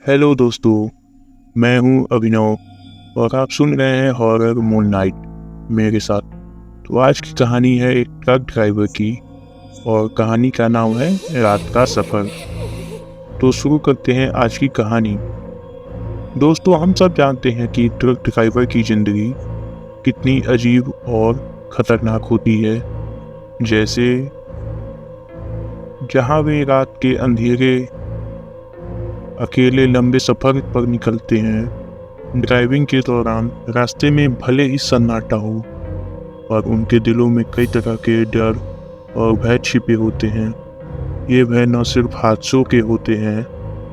Hello दोस्तों, मैं हूं अभिनव और आप सुन रहे हैं हॉरर मून नाइट मेरे साथ। तो आज की कहानी है एक ट्रक ड्राइवर की और कहानी का नाम है रात का सफ़र। तो शुरू करते हैं आज की कहानी। दोस्तों, हम सब जानते हैं कि ट्रक ड्राइवर की ज़िंदगी कितनी अजीब और ख़तरनाक होती है। जैसे जहाँ वे रात के अंधेरे अकेले लंबे सफ़र पर निकलते हैं। ड्राइविंग के दौरान रास्ते में भले ही सन्नाटा हो और उनके दिलों में कई तरह के डर और भय छिपे होते हैं। ये भय न सिर्फ हादसों के होते हैं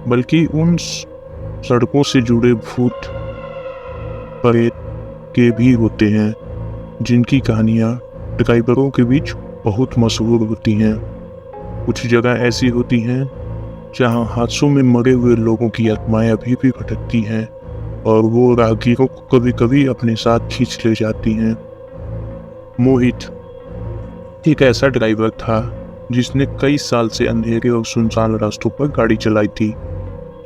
बल्कि उन सड़कों से जुड़े भूत प्रेत के भी होते हैं जिनकी कहानियाँ ड्राइवरों के बीच बहुत मशहूर होती हैं। कुछ जगह ऐसी होती हैं जहाँ हादसों में मरे हुए लोगों की आत्माएं अभी भी भटकती हैं और वो राहगीरों को कभी कभी अपने साथ खींच ले जाती हैं। मोहित एक ऐसा ड्राइवर था जिसने कई साल से अंधेरे और सुनसान रास्तों पर गाड़ी चलाई थी,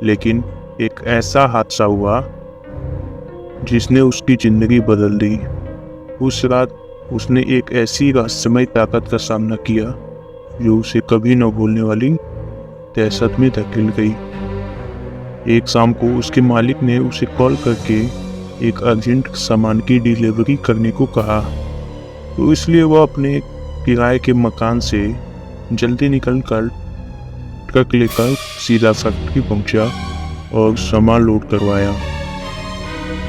लेकिन एक ऐसा हादसा हुआ जिसने उसकी जिंदगी बदल दी। उस रात उसने एक ऐसी रहस्यमय ताकत का सामना किया जो उसे कभी न भूलने वाली दहशत में धकेल गई। एक शाम को उसके मालिक ने उसे कॉल करके एक अर्जेंट सामान की डिलीवरी करने को कहा, तो इसलिए वह अपने किराए के मकान से जल्दी निकलकर ट्रक लेकर सीधा फैक्ट्री पहुंचा और सामान लोड करवाया।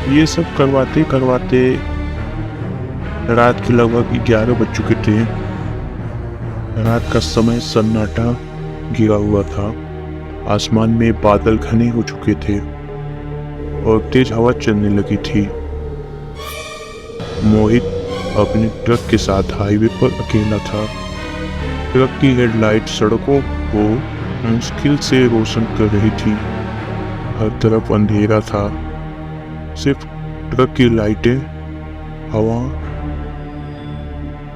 ये सब करवाते करवाते रात के लगभग 11 बज चुके थे। रात का समय सन्नाटा गिरा हुआ था। आसमान में बादल घने हो चुके थे और तेज हवा चलने लगी थी। मोहित अपने ट्रक के साथ हाईवे पर अकेला था। ट्रक की हेडलाइट सड़कों को मुश्किल से रोशन कर रही थी। हर तरफ अंधेरा था, सिर्फ ट्रक की लाइटें हवा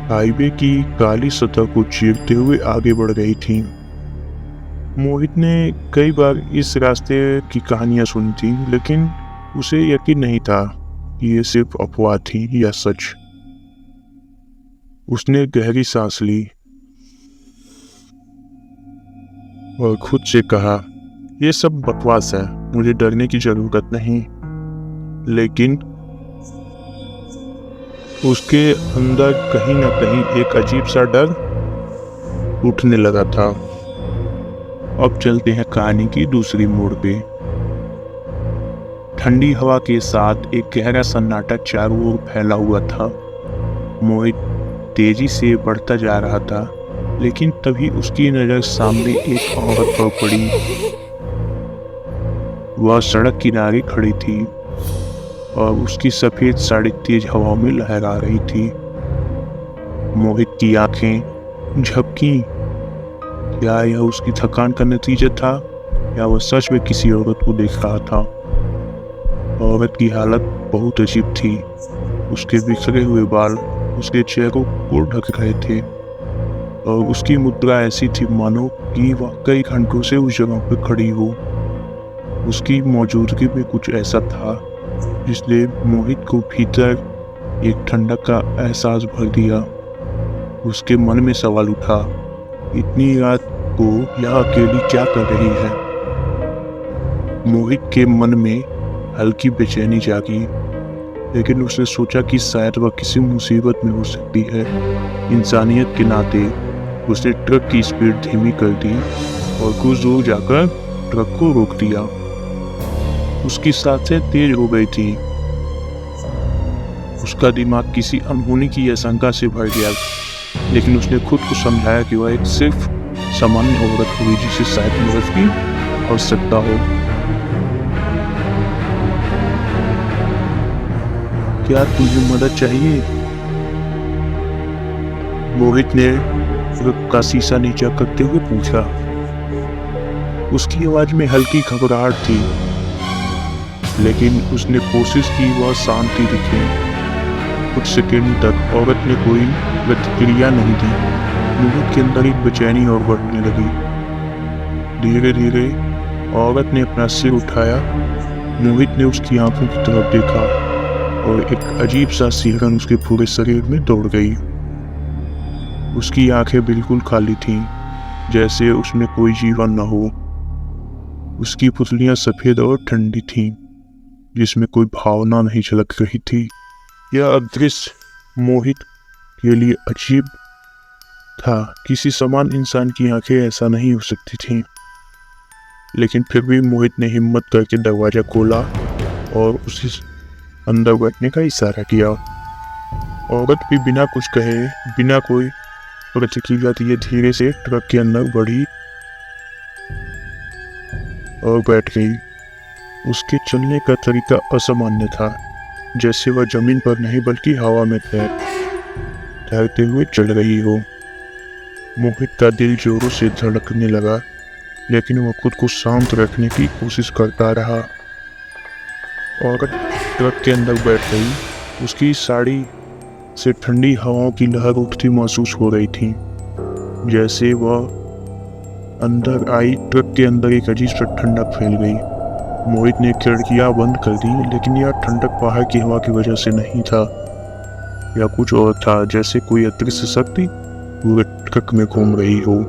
हाईवे की काली सतह को चीरते हुए आगे बढ़ रही थी। मोहित ने कई बार इस रास्ते की कहानियां सुनी थी, लेकिन उसे यकीन नहीं था कि ये सिर्फ अफवाह थी या सच। उसने गहरी सांस ली और खुद से कहा, ये सब बकवास है, मुझे डरने की जरूरत नहीं। लेकिन उसके अंदर कहीं ना कहीं एक अजीब सा डर उठने लगा था। अब चलते हैं कहानी की दूसरी मोड़ पे। ठंडी हवा के साथ एक गहरा सन्नाटा चारों ओर फैला हुआ था। मोहित तेजी से बढ़ता जा रहा था, लेकिन तभी उसकी नजर सामने एक औरत पर पड़ी। वह सड़क किनारे खड़ी थी और उसकी सफेद साड़ी तेज हवा में लहरा रही थी। मोहित की आंखें झपकी। क्या यह उसकी थकान का नतीजा था या वह सच में किसी औरत को देख रहा था? औरत की हालत बहुत अजीब थी। उसके बिखरे हुए बाल उसके चेहरे को ढक रहे थे और उसकी मुद्रा ऐसी थी मानो कि वह कई घंटों से उस जगह पर खड़ी हो। उसकी मौजूदगी में कुछ ऐसा था जिसने मोहित को भीतर एक ठंडक का एहसास भर दिया। उसके मन में सवाल उठा, इतनी रात को यह अकेली क्या कर रही है? मोहित के मन में हल्की बेचैनी जागी, लेकिन उसने सोचा कि शायद वह किसी मुसीबत में हो सकती है। इंसानियत के नाते उसने ट्रक की स्पीड धीमी कर दी और कुछ दूर जाकर ट्रक को रोक दिया। उसकी सांसें तेज हो गई थी। उसका दिमाग किसी अनहोनी की आशंका से भर गया, लेकिन उसने खुद को समझाया कि वह एक सिर्फ सामान्य औरत हुई जिसे शायद मदद की आवश्यकता हो। क्या तुझे मदद चाहिए? मोहित ने ट्रक का शीशा नीचा करते हुए पूछा। उसकी आवाज में हल्की घबराहट थी, लेकिन उसने कोशिश की वह शांति दिखे। कुछ सेकंड तक औरत ने कोई प्रतिक्रिया नहीं दी। मोहित के अंदर एक बेचैनी और बढ़ने लगी। धीरे धीरे औरत ने अपना सिर उठाया। मोहित ने उसकी आंखों की तरफ देखा और एक अजीब सा सिहरन उसके पूरे शरीर में दौड़ गई। उसकी आंखें बिल्कुल खाली थीं, जैसे उसमें कोई जीवन न हो। उसकी पुतलियां सफेद और ठंडी थीं, जिसमें कोई भावना नहीं झलक रही थी। यह दृश्य मोहित के लिए अजीब था। किसी समान इंसान की आंखें ऐसा नहीं हो सकती थीं। लेकिन फिर भी मोहित ने हिम्मत करके दरवाजा खोला और उसे अंदर बैठने का इशारा किया। औरत भी बिना कुछ कहे, बिना कोई प्रतिक्रिया दिए धीरे से ट्रक के अंदर बढ़ी और बैठ गई। उसके चलने का तरीका असामान्य था, जैसे वह जमीन पर नहीं बल्कि हवा में तैरते हुए चल रही हो। मोहित का दिल जोरों से धड़कने लगा, लेकिन वह खुद को शांत रखने की कोशिश करता रहा। औरत ट्रक के अंदर बैठ गई। उसकी साड़ी से ठंडी हवाओं की लहर उठती महसूस हो रही थी। जैसे वह अंदर आई, ट्रक के अंदर एक अजीब सा ठंडक फैल गई। मोहित ने खिड़कियां बंद कर दी, लेकिन यह ठंडक बाहर की हवा की वजह से नहीं था। यह कुछ और था, जैसे कोई अदृश्य शक्ति पूरे ट्रक में घूम रही हो।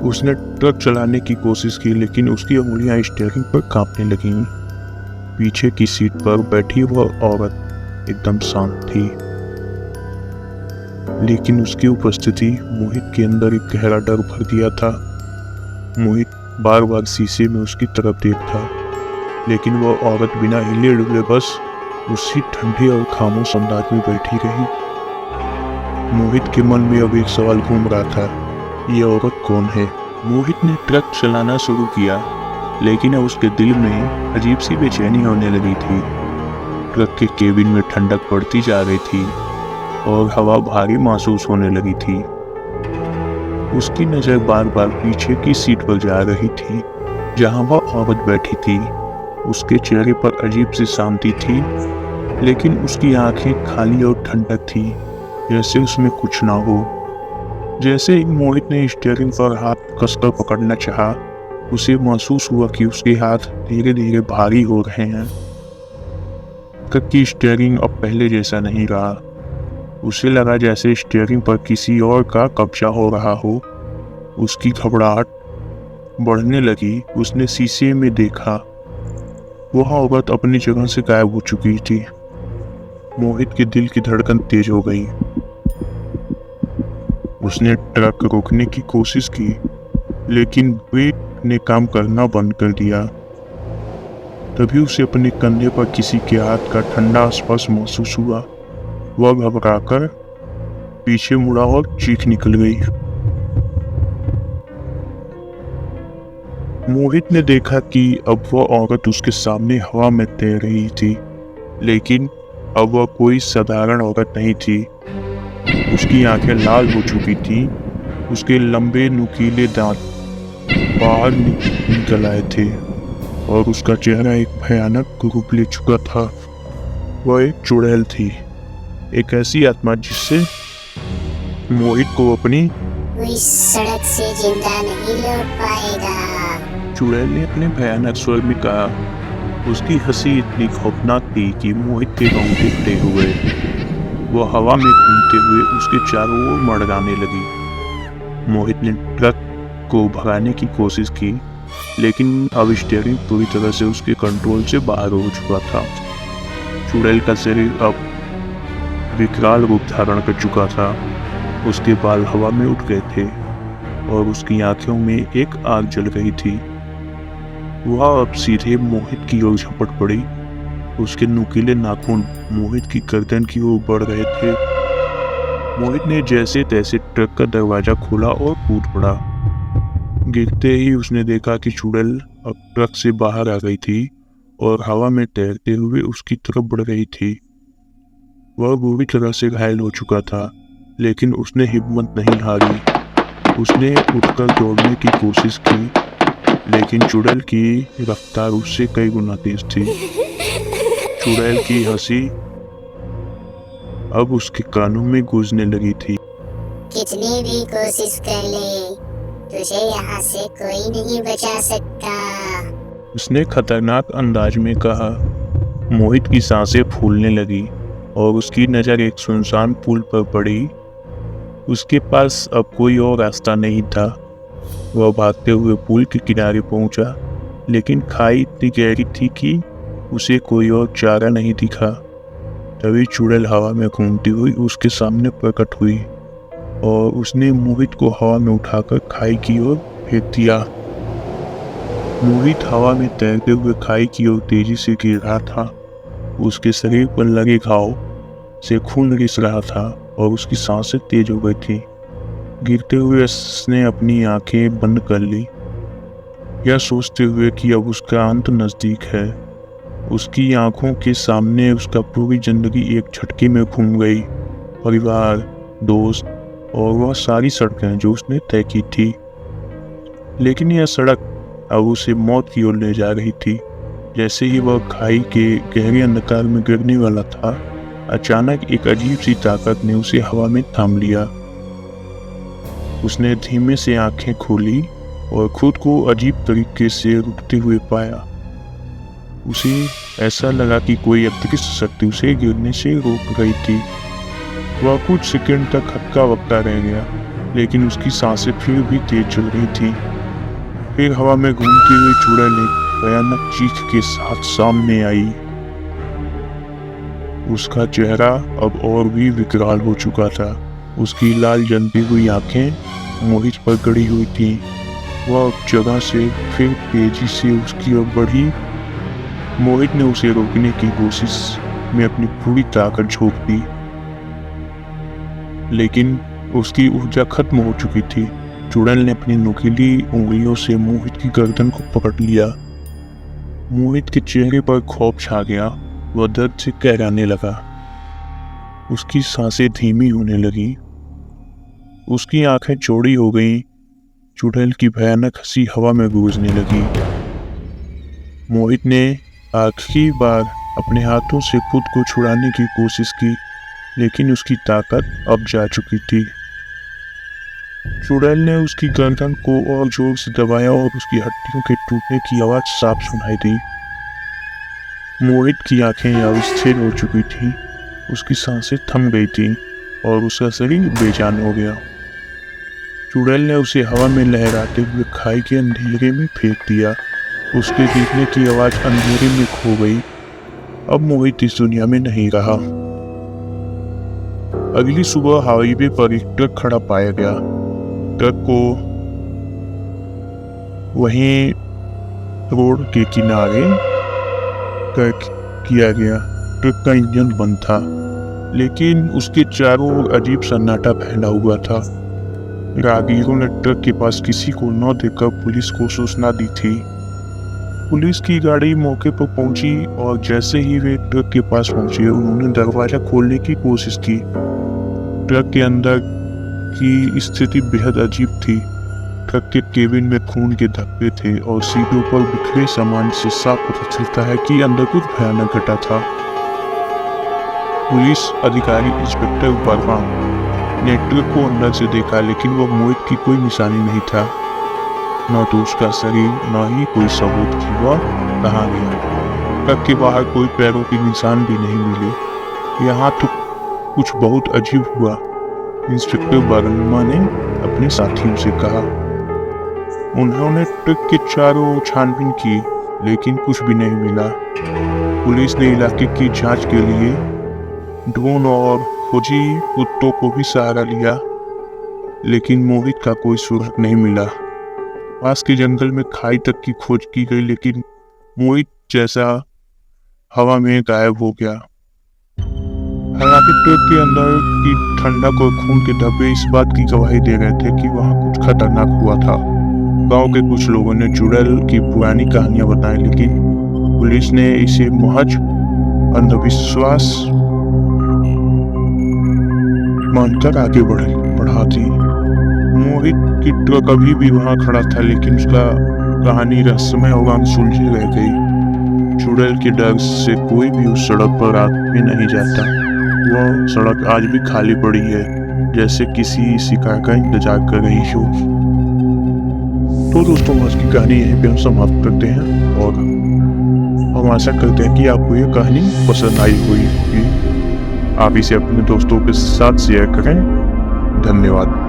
उसने ट्रक चलाने की कोशिश की, लेकिन उसकी उंगलियां स्टीयरिंग पर कांपने लगीं। पीछे की सीट पर बैठी वह औरत एकदम शांत थी, लेकिन उसकी उपस्थिति मोहित के अंदर एक गहरा डर भर दिया था। मोहित बार बार शीशे में उसकी तरफ देखता, लेकिन वह औरत बिना हिले डुले बस उसी ठंडे और खामोश अंदाज में बैठी रही। मोहित के मन में अब एक सवाल घूम रहा था, ये औरत कौन है? मोहित ने ट्रक चलाना शुरू किया, लेकिन अब उसके दिल में अजीब सी बेचैनी होने लगी थी। ट्रक के केबिन में ठंडक बढ़ती जा रही थी और हवा भारी महसूस होने लगी थी। उसकी नजर बार बार पीछे की सीट पर जा रही थी, जहां वह औरत बैठी थी। उसके चेहरे पर अजीब सी शांति थी, लेकिन उसकी आंखें खाली और ठंडक थी, जैसे उसमें कुछ ना हो। जैसे ही मोहित ने स्टीयरिंग पर हाथ कसकर पकड़ना चाहा, उसे महसूस हुआ कि उसके हाथ धीरे धीरे भारी हो रहे हैं। ट्रक की स्टीयरिंग अब पहले जैसा नहीं रहा। उसे लगा जैसे स्टीयरिंग पर किसी और का कब्जा हो रहा हो। उसकी घबराहट बढ़ने लगी। उसने शीशे में देखा, वह औरत अपनी जगह से गायब हो चुकी थी। मोहित के दिल की धड़कन तेज हो गई। उसने ट्रक रोकने की कोशिश की, लेकिन ब्रेक ने काम करना बंद कर दिया। तभी उसे अपने कंधे पर किसी के हाथ का ठंडा स्पर्श महसूस हुआ। वह घबराकर पीछे मुड़ा और चीख निकल गई। मोहित ने देखा कि अब वह औरत उसके सामने हवा में तैर रही थी, लेकिन अब वह कोई साधारण औरत नहीं थी। उसकी आंखें लाल हो चुकी थी। उसके लंबे नुकीले दांत बाहर निकल आए थे और उसका चेहरा एक भयानक रूप ले चुका था। वह एक चुड़ैल थी, एक ऐसी आत्मा जिससे मोहित को अपनी कोई सड़क से जिंदा नहीं लौट पाएगा। चुड़ैल ने अपने भयानक स्वर में कहा। उसकी हंसी इतनी खौफनाक थी कि मोहित के रोंगटे खड़े हुए। वह हवा में घूमते हुए उसके चारों ओर मंडराने लगी। मोहित ने ट्रक को भगाने की कोशिश की, लेकिन अब स्टीयरिंग पूरी तरह से उसके कंट्रोल से बाहर हो चुका था। चुड़ैल का शरीर अब विकराल रूप धारण कर चुका था। उसके बाल हवा में उठ गए थे और उसकी आंखों में एक आग जल रही थी। वह अब सीधे मोहित की ओर झपट पड़ी। उसके नुकीले नाखून मोहित की गर्दन की ओर बढ़ रहे थे। मोहित ने जैसे तैसे ट्रक का दरवाजा खोला और कूद पड़ा। गिरते ही उसने देखा कि चुड़ैल अब ट्रक से बाहर आ गई थी और हवा में तैरते हुए उसकी तरफ बढ़ रही थी। वह बुरी तरह से घायल हो चुका था, लेकिन उसने हिम्मत नहीं हारी। उसने उठकर दौड़ने की कोशिश की, लेकिन चुड़ैल की रफ्तार उससे कई गुना तेज थी। चुड़ैल की हंसी अब उसके कानों में गूंजने लगी थी। कितनी भी कोशिश कर ले, तुझे यहाँ से कोई नहीं बचा सकता। उसने खतरनाक अंदाज में कहा। मोहित की सांसें फूलने लगी और उसकी नज़र एक सुनसान पुल पर पड़ी। उसके पास अब कोई और रास्ता नहीं था। वह भागते हुए पुल के किनारे पहुंचा, लेकिन खाई इतनी गहरी थी कि उसे कोई और चारा नहीं दिखा। तभी चुड़ैल हवा में घूमती हुई उसके सामने प्रकट हुई और उसने मोहित को हवा में उठाकर खाई की ओर फेंक दिया। मोहित हवा में तैरते हुए खाई की ओर तेजी से गिर रहा था। उसके शरीर पर लगे घाव से खून रिस रहा था और उसकी सांसें तेज हो गई थी। गिरते हुए उसने अपनी आंखें बंद कर ली, यह सोचते हुए कि अब उसका अंत नजदीक है। उसकी आंखों के सामने उसका पूरी जिंदगी एक झटके में घूम गई। परिवार, दोस्त और वह सारी सड़कें जो उसने तय की थी। लेकिन यह सड़क अब उसे मौत की ओर ले जा रही थी। जैसे ही वह खाई के गहरे अंधकार में गिरने वाला था, अचानक एक अजीब सी ताकत ने उसे हवा में थाम लिया। उसने धीमे से आंखें खोली और खुद को अजीब तरीके से रुकते हुए पाया। उसे ऐसा लगा कि कोई अदृश्य शक्ति उसे गिरने से रोक रही थी। वह कुछ सेकंड तक हक्का बक्का रह गया, लेकिन उसकी सांसें फिर भी तेज चल रही थी। फिर हवा में घूमती हुई चुड़ैल एक भयानक चीख के साथ सामने आई। उसका चेहरा अब और भी विकराल हो चुका था। उसकी लाल जलती हुई आंखें मोहित पर गड़ी हुई थी। वह उस जगह से फिर तेजी से उसकी ओर बढ़ी। मोहित ने उसे रोकने की कोशिश में अपनी पूरी ताकत झोंक दी, लेकिन उसकी ऊर्जा खत्म हो चुकी थी। चुड़ैल ने अपनी नुकीली उंगलियों से मोहित की गर्दन को पकड़ लिया। मोहित के चेहरे पर खौफ छा गया। वह दर्द से कहराने लगा। उसकी सांसें धीमी होने लगी। उसकी आंखें चौड़ी हो गईं। चुड़ैल की भयानक हंसी हवा में गूंजने लगी। मोहित ने आखिरी बार अपने हाथों से खुद को छुड़ाने की कोशिश की, लेकिन उसकी ताकत अब जा चुकी थी। चुड़ैल ने उसकी गर्दन को और जोर से दबाया और उसकी हड्डियों के टूटने की आवाज साफ सुनाई दी। मोहित की आंखें अब स्थिर हो चुकी थी। उसकी सांसें थम गई थी और उसका शरीर बेजान हो गया। चुड़ैल ने उसे हवा में लहराते हुए खाई के अंधेरे में फेंक दिया। उसके गिरने की आवाज अंधेरे में खो गई। अब मोहित इस दुनिया में नहीं रहा। अगली सुबह हाईवे पर एक ट्रक खड़ा पाया गया। ट्रक को वहीं रोड के किनारे किया गया। ट्रक का इंजन बंद था, लेकिन उसके चारों ओर अजीब सन्नाटा फैला हुआ था। राहगीरों ने ट्रक के पास किसी को न देखकर पुलिस को सूचना दी थी। पुलिस की गाड़ी मौके पर पहुंची और जैसे ही वे ट्रक के पास पहुंचे, उन्होंने दरवाजा खोलने की कोशिश की। ट्रक के अंदर की स्थिति बेहद अजीब थी। ट्रक के केबिन में खून के धब्बे थे और सीटों पर बिखरे सामान से साफ पता चलता है कि अंदर कुछ भयानक घटा था। पुलिस अधिकारी इंस्पेक्टर वर्मा ने ट्रक को अंदर से देखा, लेकिन वह मोहित की कोई निशानी नहीं था। न तो उसका शरीर, न ही कोई सबूत कि वह कहाँ गया। ट्रक के बाहर कोई पैरों के निशान भी नहीं मिले। यहाँ तो कुछ बहुत अजीब हुआ, इंस्पेक्टर वर्मा ने अपने साथियों से कहा। उन्होंने ट्रक के चारों ओर छानबीन की, लेकिन कुछ भी नहीं मिला। पुलिस ने इलाके की जांच के लिए ड्रोन और खोजी कुत्तों को भी सहारा लिया, लेकिन मोहित का कोई सुराग नहीं मिला। पास के जंगल में खाई तक की खोज की गई, लेकिन मोहित जैसा हवा में गायब हो गया। हालांकि ट्रक के अंदर की ठंडक और खून के धब्बे इस बात की गवाही दे रहे थे कि वहां कुछ खतरनाक हुआ था। गांव के कुछ लोगों ने चुड़ैल की पुरानी कहानियां बताई, लेकिन पुलिस ने इसे महज अंधविश्वास मानकर आगे बढ़ा दी। मोहित की ट्रक अभी भी वहां खड़ा था, लेकिन उसका कहानी रहस्यमय और अनसुलझी रह गई। चुड़ैल के डर से कोई भी उस सड़क पर रात में नहीं जाता। वह सड़क आज भी खाली पड़ी है, जैसे किसी शिकार का इंतजार कर रही हो। तो दोस्तों आज की कहानी यहीं पे हम समाप्त करते हैं और हम आशा करते हैं कि आपको ये कहानी पसंद आई हुई होगी। आप इसे अपने दोस्तों के साथ शेयर करें। धन्यवाद।